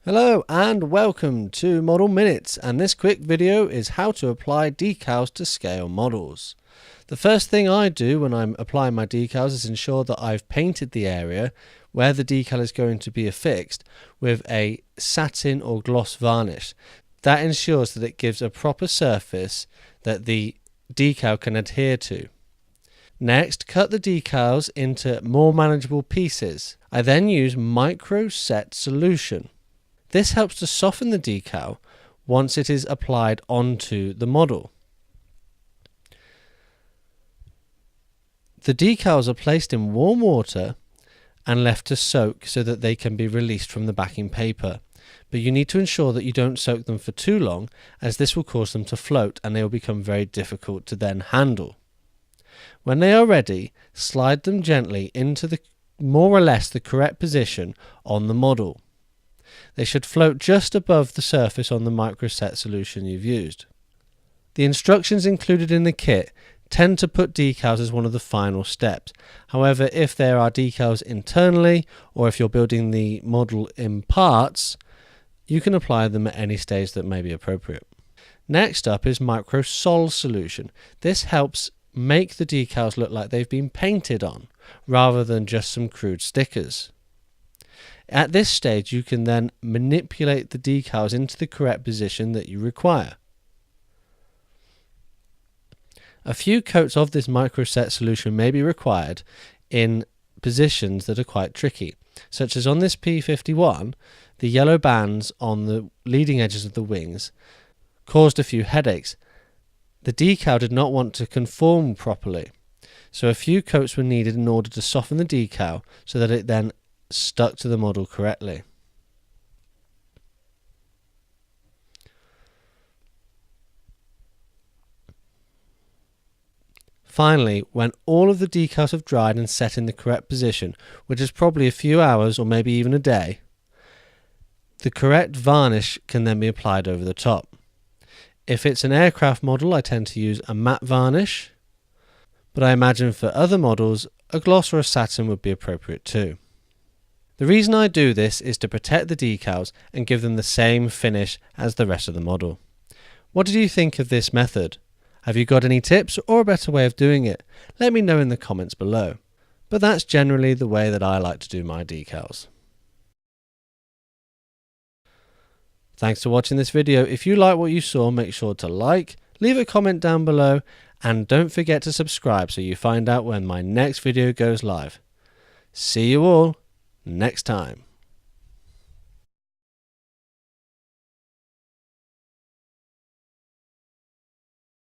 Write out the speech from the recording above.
Hello and welcome to Model Minutes, and this quick video is how to apply decals to scale models. The first thing I do when I'm applying my decals is ensure that I've painted the area where the decal is going to be affixed with a satin or gloss varnish. That ensures that it gives a proper surface that the decal can adhere to. Next, cut the decals into more manageable pieces. I then use micro set solution. This helps to soften the decal once it is applied onto the model. The decals are placed in warm water and left to soak so that they can be released from the backing paper. But you need to ensure that you don't soak them for too long, as this will cause them to float and they will become very difficult to then handle. When they are ready, slide them gently into the more or less the correct position on the model. They should float just above the surface on the microset solution you've used. The instructions included in the kit tend to put decals as one of the final steps. However, if there are decals internally, or if you're building the model in parts, you can apply them at any stage that may be appropriate. Next up is micro sol solution. This helps make the decals look like they've been painted on, rather than just some crude stickers. At this stage, you can then manipulate the decals into the correct position that you require. A few coats of this microset solution may be required in positions that are quite tricky, such as on this P51, the yellow bands on the leading edges of the wings caused a few headaches. The decal did not want to conform properly, so a few coats were needed in order to soften the decal so that it then stuck to the model correctly. Finally, when all of the decals have dried and set in the correct position, which is probably a few hours or maybe even a day, the correct varnish can then be applied over the top. If it's an aircraft model, I tend to use a matte varnish, but I imagine for other models, a gloss or a satin would be appropriate too. The reason I do this is to protect the decals and give them the same finish as the rest of the model. What did you think of this method? Have you got any tips or a better way of doing it? Let me know in the comments below. But that's generally the way that I like to do my decals. Thanks for watching this video. If you like what you saw, make sure to like, leave a comment down below, and don't forget to subscribe so you find out when my next video goes live. See you all next time.